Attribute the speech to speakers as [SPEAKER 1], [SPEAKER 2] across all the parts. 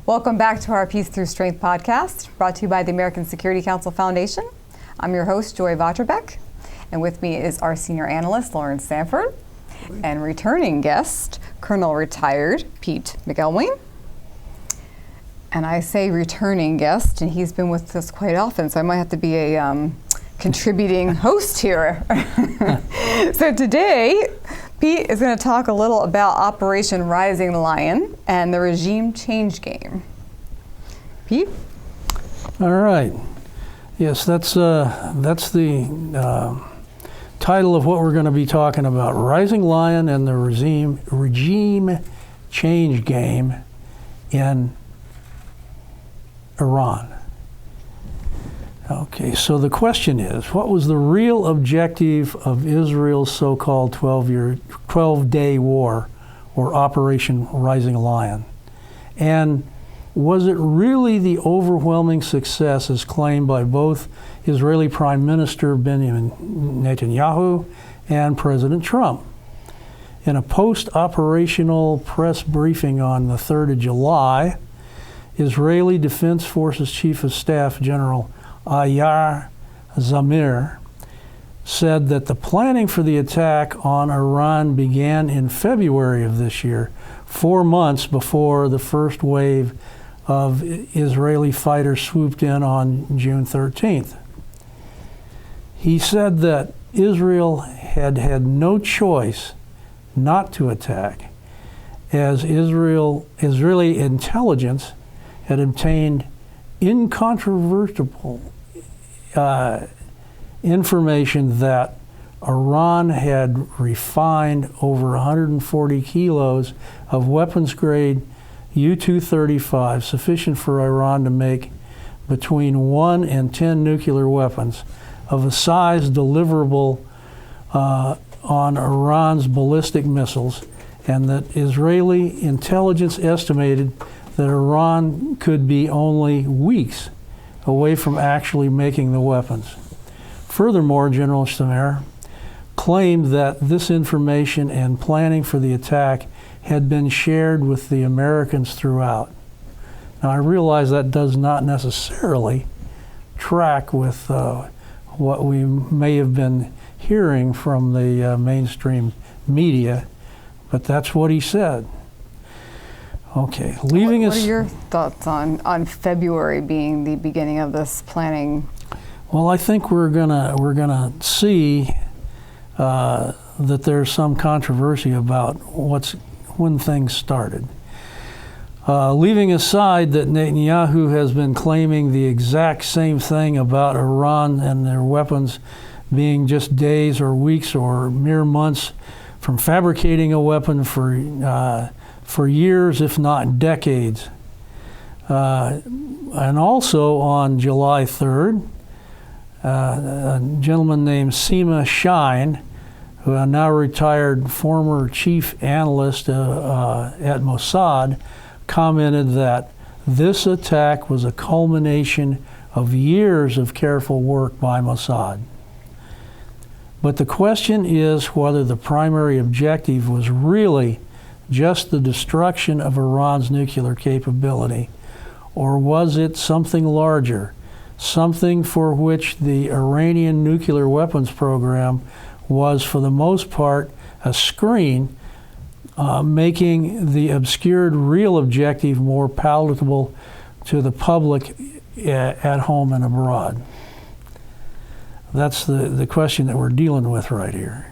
[SPEAKER 1] Welcome back to our Peace Through Strength podcast, brought to you by the American Security Council Foundation. I'm your host, Joy Votrobek, and with me is our senior analyst, Lauren Sanford, and returning guest, Colonel Retired Pete McIlwain. And I say returning guest, and he's been with us quite often, so I might have to be a contributing host here. So today, Pete is going to talk a little about Operation Rising Lion and the regime change game. Pete?
[SPEAKER 2] All right. Yes, that's the title of what we're going to be talking about: Rising Lion and the regime change game in Iran. Okay, so the question is, what was the real objective of Israel's so-called 12-day war, or Operation Rising Lion? And was it really the overwhelming success as claimed by both Israeli Prime Minister Benjamin Netanyahu and President Trump? In a post-operational press briefing on the 3rd of July, Israeli Defense Forces Chief of Staff General Ayar Zamir said that the planning for the attack on Iran began in February of this year, 4 months before the first wave of Israeli fighters swooped in on June 13th. He said that Israel had no choice not to attack, as Israeli intelligence had obtained incontrovertible information that Iran had refined over 140 kilos of weapons-grade U-235, sufficient for Iran to make between 1 and 10 nuclear weapons of a size deliverable on Iran's ballistic missiles, and that Israeli intelligence estimated that Iran could be only weeks away from actually making the weapons. Furthermore, General Zamir claimed that this information and planning for the attack had been shared with the Americans throughout. Now, I realize that does not necessarily track with what we may have been hearing from the mainstream media, but that's what he said. Okay, leaving us.
[SPEAKER 1] What are your thoughts on February being the beginning of this planning?
[SPEAKER 2] Well, I think we're gonna see that there's some controversy about when things started. Leaving aside that Netanyahu has been claiming the exact same thing about Iran and their weapons being just days or weeks or mere months from fabricating a weapon for years, if not decades. And also on July 3rd, a gentleman named Sima Shine, who a now retired former chief analyst at Mossad, commented that this attack was a culmination of years of careful work by Mossad. But the question is whether the primary objective was really just the destruction of Iran's nuclear capability, or was it something larger, something for which the Iranian nuclear weapons program was, for the most part, a screen, making the obscured real objective more palatable to the public at home and abroad? That's the question that we're dealing with right here.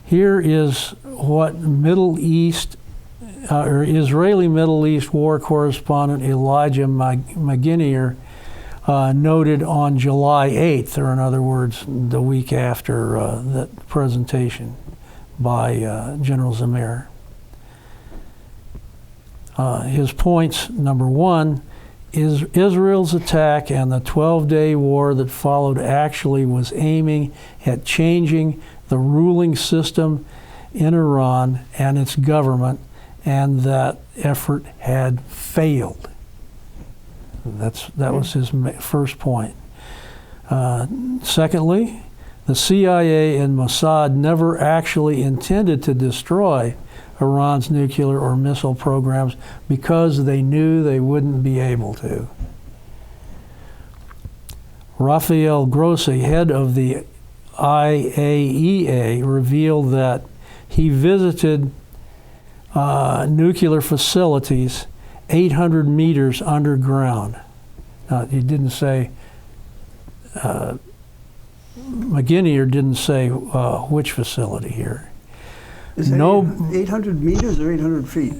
[SPEAKER 2] Here is what Israeli Middle East war correspondent Elijah McGinnier noted on July 8th, or in other words, the week after that presentation by General Zamir. His points: number one, is Israel's attack and the 12-day war that followed actually was aiming at changing the ruling system in Iran and its government, and that effort had failed. That was his first point. Secondly, the CIA and Mossad never actually intended to destroy Iran's nuclear or missile programs because they knew they wouldn't be able to. Rafael Grossi, head of the IAEA, revealed that he visited nuclear facilities 800 meters underground. Now, he didn't say, McGinnier didn't say which facility here.
[SPEAKER 3] Is that 800 meters or 800 feet?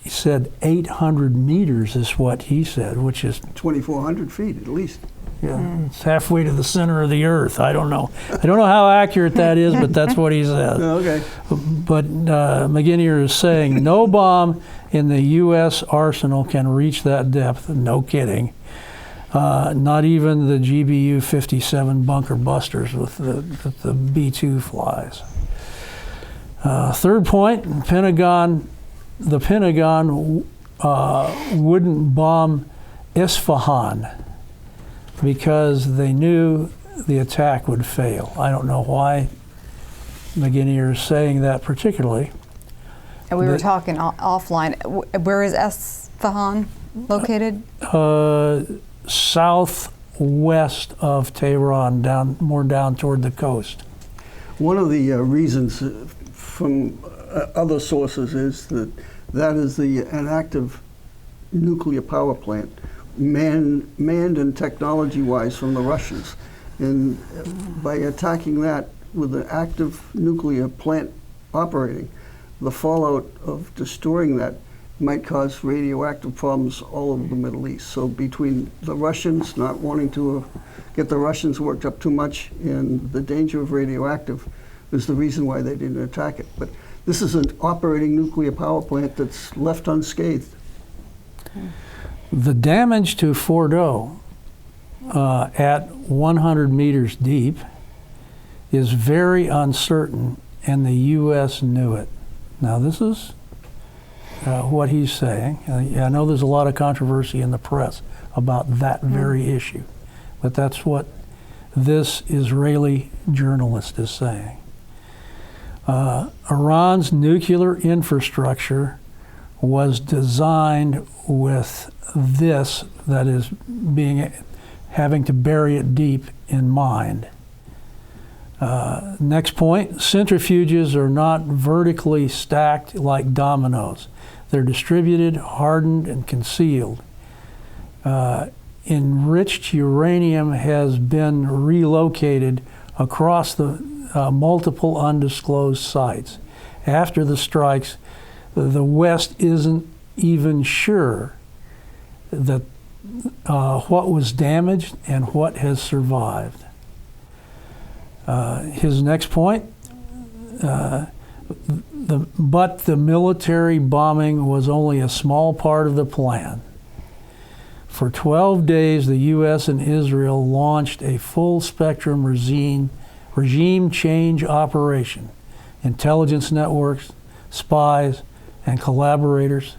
[SPEAKER 2] He said 800 meters is what he said, which is
[SPEAKER 3] 2,400 feet at least.
[SPEAKER 2] Yeah, it's halfway to the center of the earth. I don't know. I don't know how accurate that is, but that's what he said.
[SPEAKER 3] Okay.
[SPEAKER 2] But McGinnier is saying no bomb in the U.S. arsenal can reach that depth. No kidding. Not even the GBU-57 bunker busters with the B-2 flies. Third point, the Pentagon wouldn't bomb Isfahan because they knew the attack would fail. I don't know why McGinnier is saying that particularly.
[SPEAKER 1] And we were talking offline. Where is Isfahan located?
[SPEAKER 2] Southwest of Tehran, more down toward the coast.
[SPEAKER 3] One of the reasons from other sources is that is an active nuclear power plant, manned and technology-wise from the Russians. And by attacking that with an active nuclear plant operating, the fallout of destroying that might cause radioactive problems all over the Middle East. So between the Russians not wanting to get the Russians worked up too much and the danger of radioactive is the reason why they didn't attack it. But this is an operating nuclear power plant that's left unscathed.
[SPEAKER 2] The damage to Fordo at 100 meters deep is very uncertain, and the U.S. knew it. Now, this is what he's saying. I know there's a lot of controversy in the press about that very issue, but that's what this Israeli journalist is saying. Iran's nuclear infrastructure was designed with this, that is, having to bury it deep in mind. Next point, centrifuges are not vertically stacked like dominoes. They're distributed, hardened, and concealed. Enriched uranium has been relocated across the multiple undisclosed sites. After the strikes, the West isn't even sure that what was damaged and what has survived. His next point, but the military bombing was only a small part of the plan. For 12 days, the U.S. and Israel launched a full-spectrum regime change operation. Intelligence networks, spies, and collaborators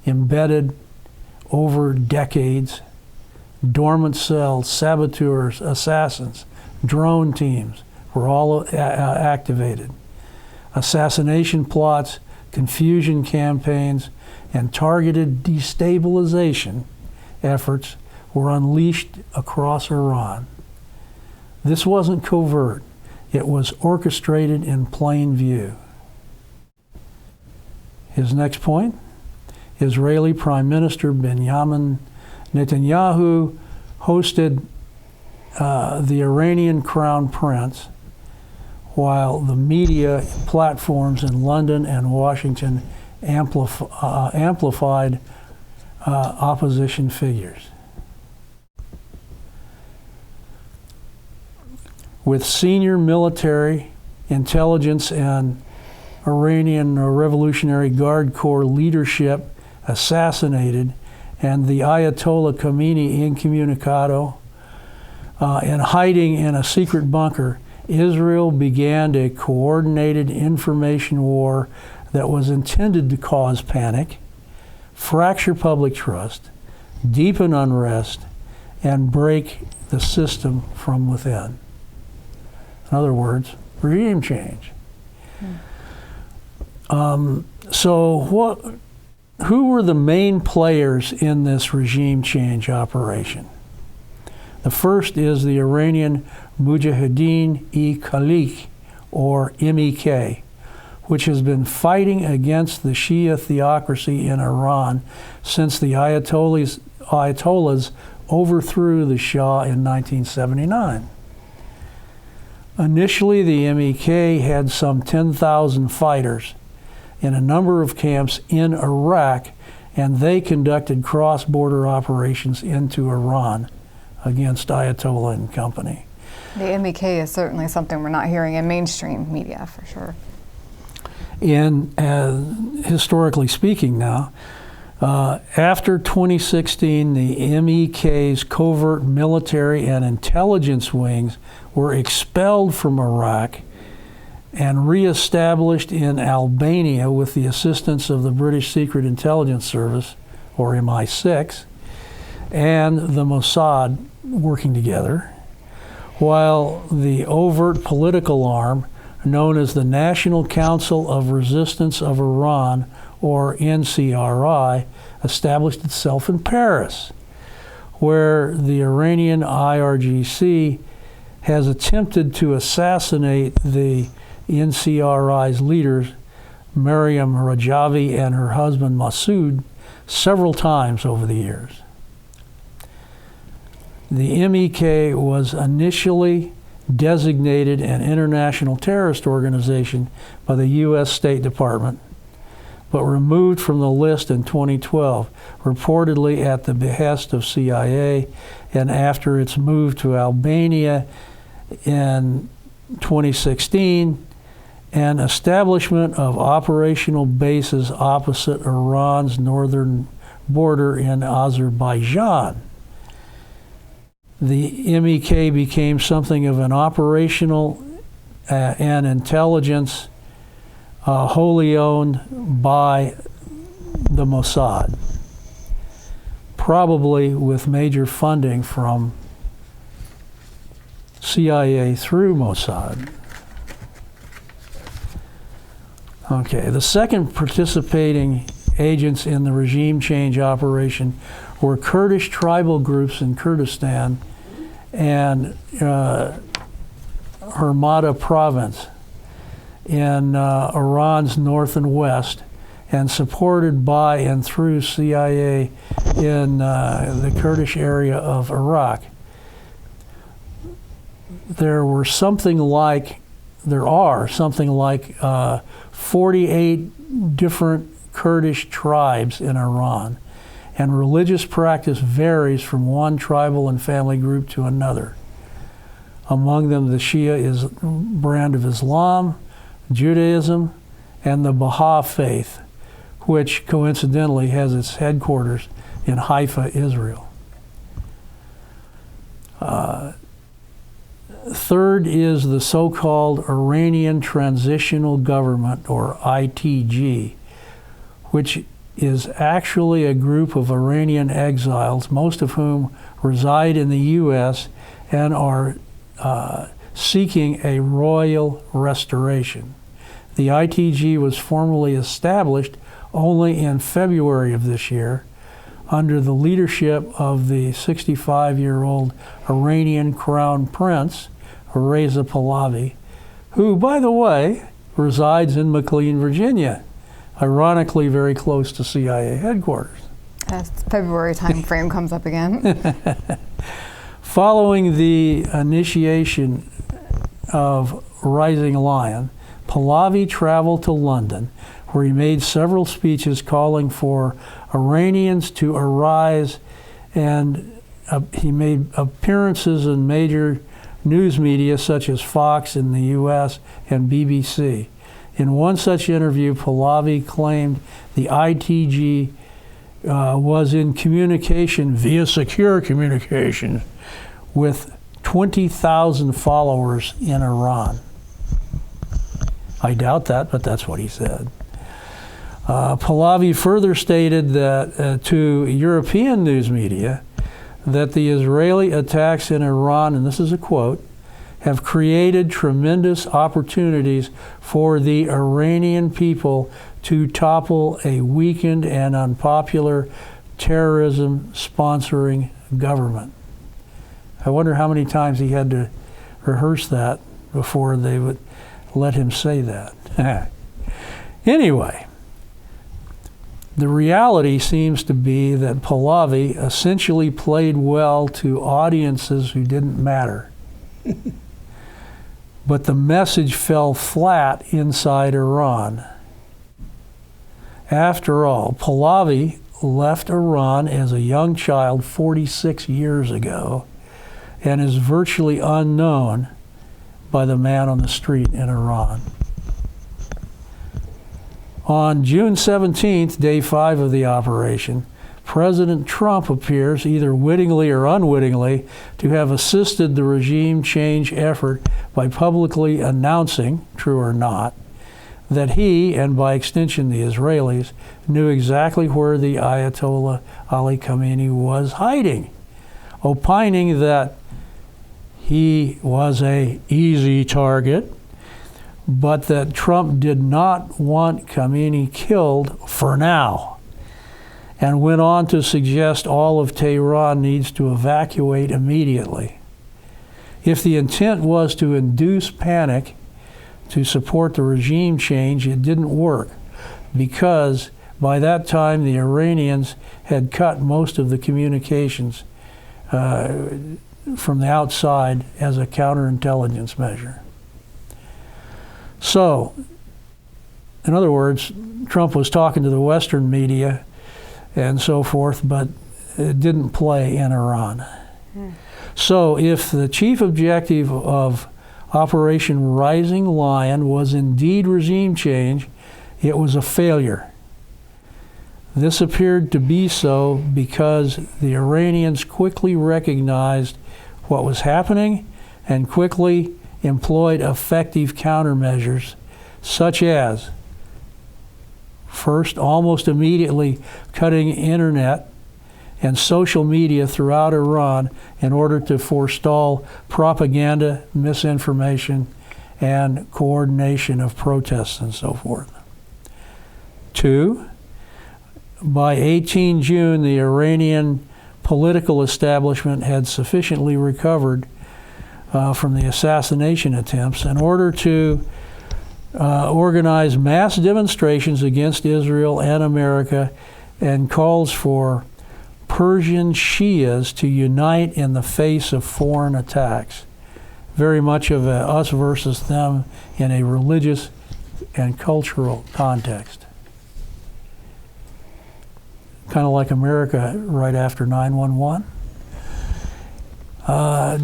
[SPEAKER 2] embedded over decades, dormant cells, saboteurs, assassins, drone teams were all activated. Assassination plots, confusion campaigns, and targeted destabilization efforts were unleashed across Iran. This wasn't covert. It was orchestrated in plain view. His next point, Israeli Prime Minister Benjamin Netanyahu hosted the Iranian Crown Prince, while the media platforms in London and Washington amplified opposition figures. With senior military, intelligence, and Iranian Revolutionary Guard Corps leadership assassinated, and the Ayatollah Khomeini incommunicado and hiding in a secret bunker, Israel began a coordinated information war that was intended to cause panic, fracture public trust, deepen unrest, and break the system from within. In other words, regime change. Who were the main players in this regime change operation? The first is the Iranian Mujahideen-e Khalq, or MEK, which has been fighting against the Shia Theocracy in Iran since the Ayatollahs overthrew the Shah in 1979. Initially, the MEK had some 10,000 fighters in a number of camps in Iraq, and they conducted cross-border operations into Iran against Ayatollah and company.
[SPEAKER 1] The MEK is certainly something we're not hearing in mainstream media, for sure.
[SPEAKER 2] And historically speaking now, after 2016, the MEK's covert military and intelligence wings were expelled from Iraq and reestablished in Albania with the assistance of the British Secret Intelligence Service, or MI6, and the Mossad working together, while the overt political arm known as the National Council of Resistance of Iran, or NCRI, established itself in Paris, where the Iranian IRGC has attempted to assassinate the NCRI's leaders, Maryam Rajavi and her husband Mossad, several times over the years. The MEK was initially designated an international terrorist organization by the U.S. State Department, but removed from the list in 2012, reportedly at the behest of CIA, and after its move to Albania in 2016, and establishment of operational bases opposite Iran's northern border in Azerbaijan. The MEK became something of an operational and intelligence wholly owned by the Mossad, probably with major funding from CIA through Mossad. Okay, the second participating agents in the regime change operation were Kurdish tribal groups in Kurdistan and Hurmada province in Iran's north and west, and supported by and through CIA in the Kurdish area of Iraq. There are something like 48 different Kurdish tribes in Iran, and religious practice varies from one tribal and family group to another. Among them, the Shia brand of Islam, Judaism, and the Baha'i faith, which coincidentally has its headquarters in Haifa, Israel. Third is the so-called Iranian Transitional Government, or ITG, which is actually a group of Iranian exiles, most of whom reside in the U.S. and are seeking a royal restoration. The ITG was formally established only in February of this year under the leadership of the 65-year-old Iranian Crown Prince, Reza Pahlavi, who, by the way, resides in McLean, Virginia, ironically very close to CIA headquarters.
[SPEAKER 1] As February time frame comes up again.
[SPEAKER 2] Following the initiation of Rising Lion, Pahlavi traveled to London, where he made several speeches calling for Iranians to arise, and he made appearances in major news media such as Fox in the U.S. and BBC. In one such interview, Pahlavi claimed the ITG was in communication via secure communication with 20,000 followers in Iran. I doubt that, but that's what he said. Pahlavi further stated that to European news media that the Israeli attacks in Iran, and this is a quote, have created tremendous opportunities for the Iranian people to topple a weakened and unpopular terrorism-sponsoring government. I wonder how many times he had to rehearse that before they would let him say that. Anyway, the reality seems to be that Pahlavi essentially played well to audiences who didn't matter. But the message fell flat inside Iran. After all, Pahlavi left Iran as a young child 46 years ago and is virtually unknown by the man on the street in Iran. On June 17th, day 5 of the operation, President Trump appears, either wittingly or unwittingly, to have assisted the regime change effort by publicly announcing, true or not, that he, and by extension the Israelis, knew exactly where the Ayatollah Ali Khamenei was hiding, opining that he was an easy target, but that Trump did not want Khamenei killed for now, and went on to suggest all of Tehran needs to evacuate immediately. If the intent was to induce panic to support the regime change, it didn't work, because by that time the Iranians had cut most of the communications from the outside as a counterintelligence measure. So, in other words, Trump was talking to the Western media and so forth, but it didn't play in Iran. So if the chief objective of Operation Rising Lion was indeed regime change, it was a failure. This appeared to be so because the Iranians quickly recognized what was happening and quickly employed effective countermeasures, such as, first, almost immediately cutting internet and social media throughout Iran in order to forestall propaganda, misinformation, and coordination of protests and so forth. 2, by 18 June, the Iranian political establishment had sufficiently recovered from the assassination attempts in order to organize mass demonstrations against Israel and America, and calls for Persian Shias to unite in the face of foreign attacks. Very much of a us versus them in a religious and cultural context. Kind of like America right after 9/11.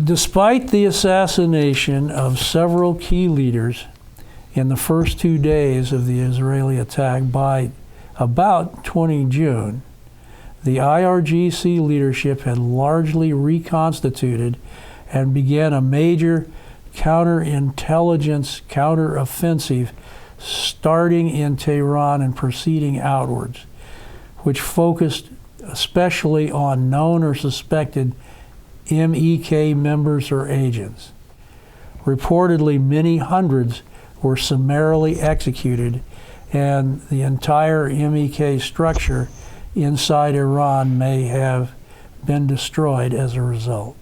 [SPEAKER 2] Despite the assassination of several key leaders in the first 2 days of the Israeli attack, by about 20 June, the IRGC leadership had largely reconstituted and began a major counterintelligence counteroffensive starting in Tehran and proceeding outwards, which focused especially on known or suspected MEK members or agents. Reportedly, many hundreds were summarily executed, and the entire MEK structure inside Iran may have been destroyed as a result.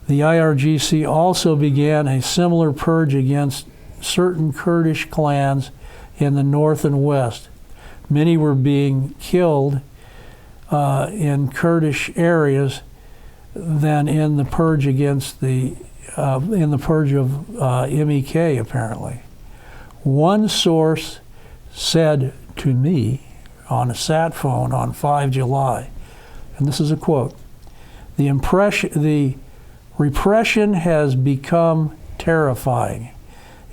[SPEAKER 2] The IRGC also began a similar purge against certain Kurdish clans in the north and west. Many were being killed in Kurdish areas than in the purge against the MEK, apparently. One source said to me on a sat phone on 5 July, and this is a quote, the repression has become terrifying.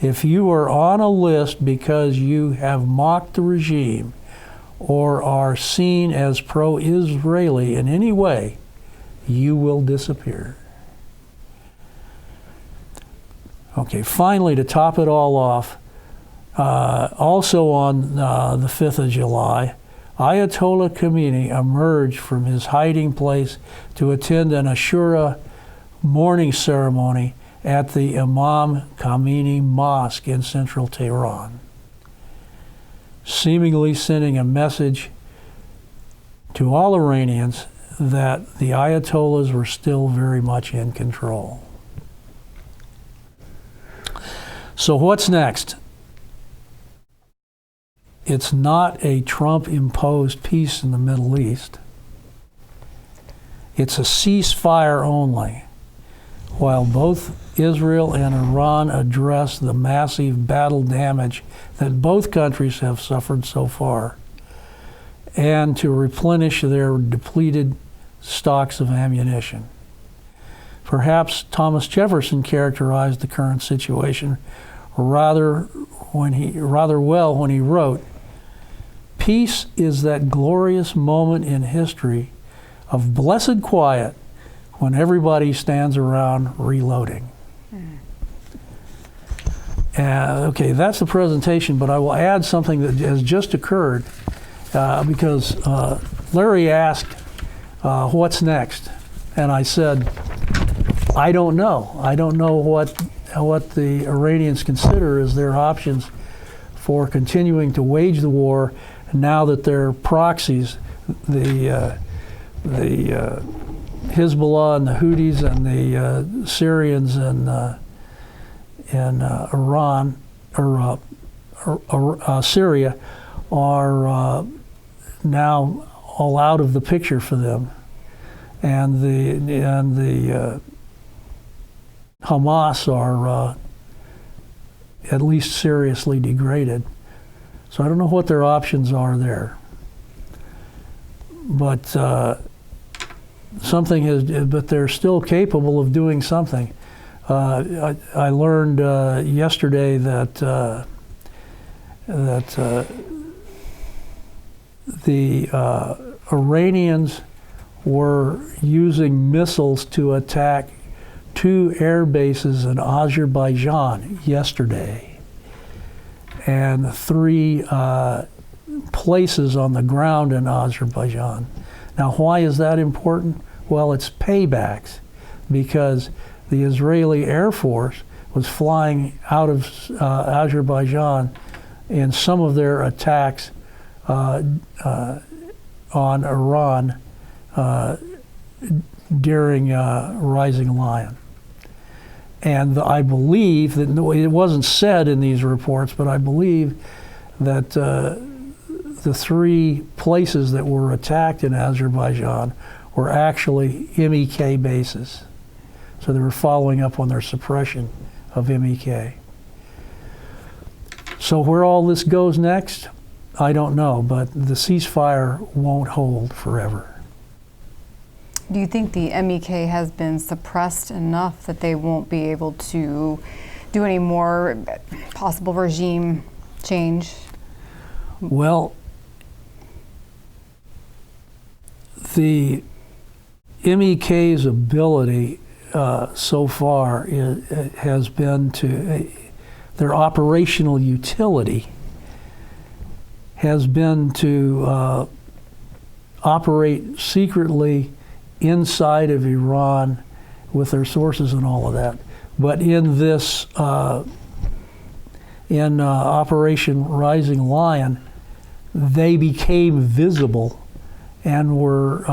[SPEAKER 2] If you are on a list because you have mocked the regime or are seen as pro-Israeli in any way, you will disappear. Okay, finally, to top it all off, also on the 5th of July, Ayatollah Khamenei emerged from his hiding place to attend an Ashura mourning ceremony at the Imam Khomeini Mosque in central Tehran, seemingly sending a message to all Iranians that the Ayatollahs were still very much in control. So what's next? It's not a Trump-imposed peace in the Middle East. It's a ceasefire only, while both Israel and Iran address the massive battle damage that both countries have suffered so far, and to replenish their depleted stocks of ammunition. Perhaps Thomas Jefferson characterized the current situation rather well when he wrote, "Peace is that glorious moment in history of blessed quiet when everybody stands around reloading." Okay, that's the presentation, but I will add something that has just occurred because Larry asked, what's next? And I said, I don't know. I don't know what the Iranians consider as their options for continuing to wage the war now that their proxies, the Hezbollah and the Houthis and the Syrians and Iran or Syria are now all out of the picture for them, and the Hamas are at least seriously degraded. So I don't know what their options are there, but but they're still capable of doing something. I learned yesterday that the Iranians were using missiles to attack 2 air bases in Azerbaijan yesterday, and 3 places on the ground in Azerbaijan. Now, why is that important? Well, it's paybacks, because the Israeli Air Force was flying out of Azerbaijan in some of their attacks on Iran during Rising Lion. And I believe that, it wasn't said in these reports, but I believe that the 3 places that were attacked in Azerbaijan were actually MEK bases. So they were following up on their suppression of MEK. So where all this goes next, I don't know, but the ceasefire won't hold forever.
[SPEAKER 1] Do you think the MEK has been suppressed enough that they won't be able to do any more possible regime change?
[SPEAKER 2] Well, the MEK's ability so far has been to, their operational utility has been to operate secretly inside of Iran with their sources and all of that. But in this, Operation Rising Lion, they became visible and were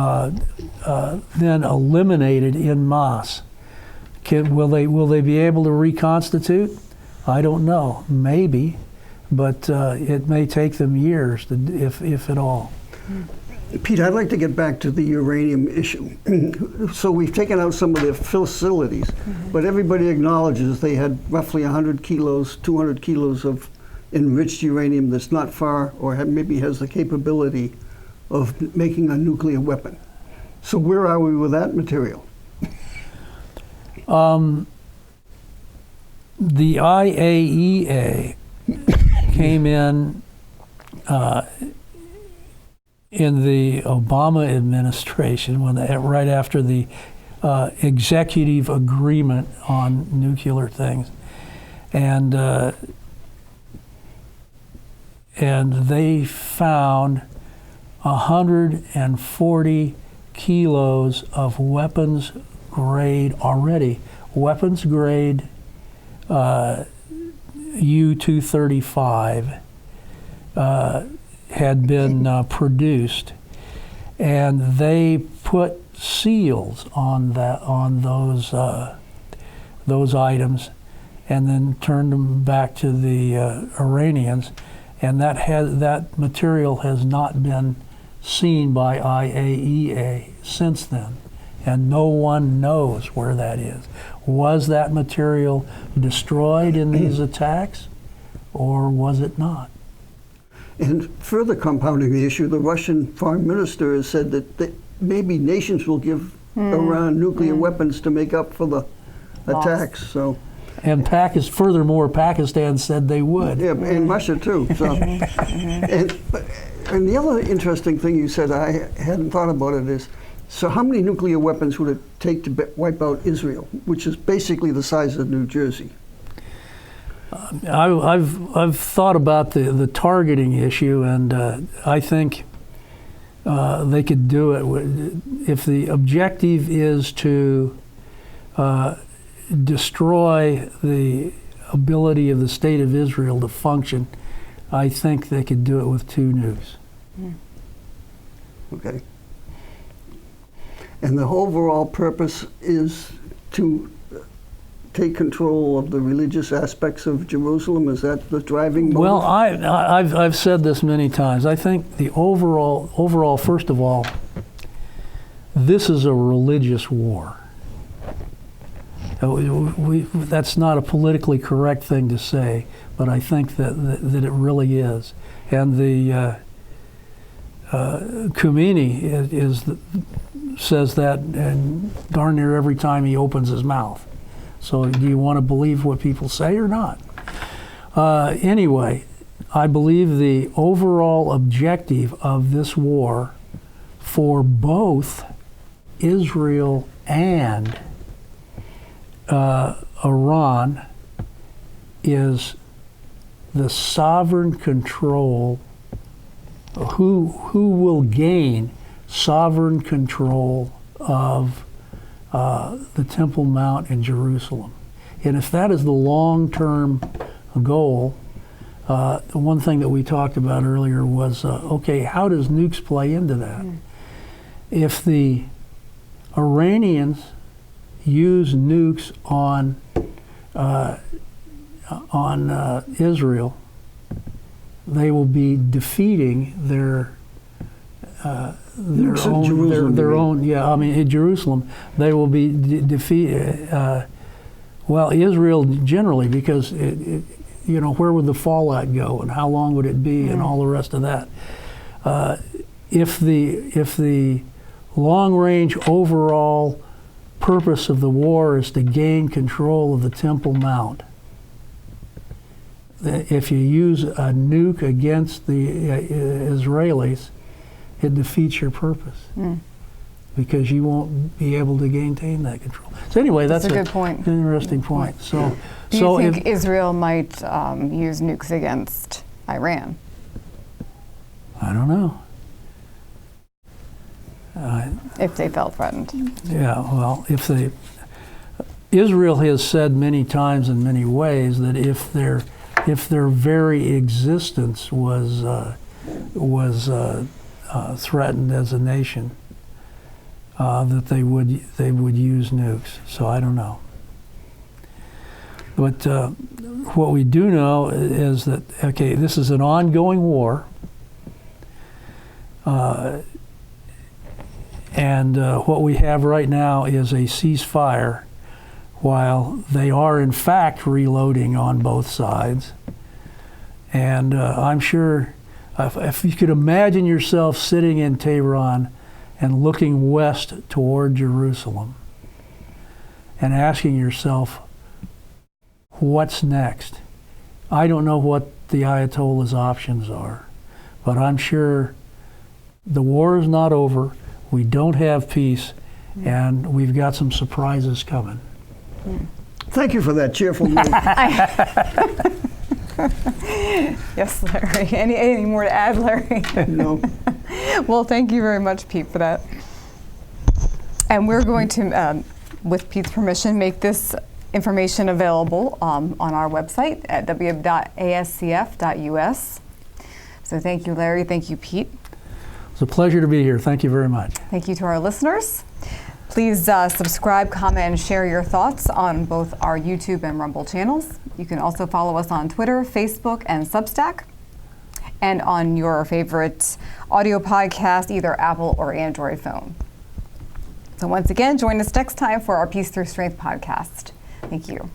[SPEAKER 2] then eliminated en masse. Will they be able to reconstitute? I don't know. Maybe, but it may take them years, if at all.
[SPEAKER 3] Pete, I'd like to get back to the uranium issue. So we've taken out some of their facilities, but everybody acknowledges they had roughly 100 kilos, 200 kilos of enriched uranium that's not far, or maybe has the capability of making a nuclear weapon. So where are we with that material?
[SPEAKER 2] The IAEA came in the Obama administration, right after the executive agreement on nuclear things, and they found 140 kilos of weapons grade already, weapons grade U-235 had been produced, and they put seals on those items, and then turned them back to the Iranians, and that material has not been seen by IAEA since then, and no one knows where that is. Was that material destroyed in these attacks, or was it not?
[SPEAKER 3] And further compounding the issue, the Russian foreign minister has said that maybe nations will give Iran nuclear weapons to make up for the attacks. So,
[SPEAKER 2] and furthermore, Pakistan said they would.
[SPEAKER 3] Yeah, and Russia too. So, and the other interesting thing you said, I hadn't thought about it, is, so how many nuclear weapons would it take to wipe out Israel, which is basically the size of New Jersey?
[SPEAKER 2] I've thought about the targeting issue, and I think they could do it if the objective is to destroy the ability of the state of Israel to function. I think they could do it with 2 nukes.
[SPEAKER 3] Okay. And the overall purpose is to take control of the religious aspects of Jerusalem? Is that the driving motive?
[SPEAKER 2] Well, I've said this many times. I think the overall, first of all, this is a religious war. That's not a politically correct thing to say, but I think that it really is. And the Khomeini says that and darn near every time he opens his mouth. So do you want to believe what people say or not? Anyway, I believe the overall objective of this war for both Israel and Iran is the sovereign control, who will gain sovereign control of the Temple Mount in Jerusalem. And if that is the long-term goal, the one thing that we talked about earlier was, okay, how does nukes play into that? If the Iranians use nukes on Israel, they will be defeating their own. Yeah, I mean, in Jerusalem, they will be defeated. Well, Israel generally, because where would the fallout go, and how long would it be, and all the rest of that. If the long-range overall purpose of the war is to gain control of the Temple Mount, if you use a nuke against the Israelis, it defeats your purpose because you won't be able to maintain that control. So anyway, that's a good point. An interesting point. So,
[SPEAKER 1] do you think Israel might use nukes against Iran?
[SPEAKER 2] I don't know.
[SPEAKER 1] If they felt threatened.
[SPEAKER 2] Yeah, well, Israel has said many times in many ways that if their very existence was threatened as a nation, that they would use nukes. So I don't know. But what we do know is that, okay, this is an ongoing war, and what we have right now is a ceasefire, while they are in fact reloading on both sides. And I'm sure if you could imagine yourself sitting in Tehran and looking west toward Jerusalem and asking yourself, what's next? I don't know what the Ayatollah's options are, but I'm sure the war is not over. We don't have peace, and we've got some surprises coming.
[SPEAKER 3] Thank you for that cheerful note.
[SPEAKER 1] Yes, Larry. Any more to add, Larry?
[SPEAKER 3] No.
[SPEAKER 1] Well, thank you very much, Pete, for that. And we're going to with Pete's permission, make this information available on our website at www.ascf.us. So thank you, Larry. Thank you, Pete.
[SPEAKER 2] It's a pleasure to be here. Thank you very much.
[SPEAKER 1] Thank you to our listeners. Please subscribe, comment, and share your thoughts on both our YouTube and Rumble channels. You can also follow us on Twitter, Facebook, and Substack, and on your favorite audio podcast, either Apple or Android phone. So once again, join us next time for our Peace Through Strength podcast. Thank you.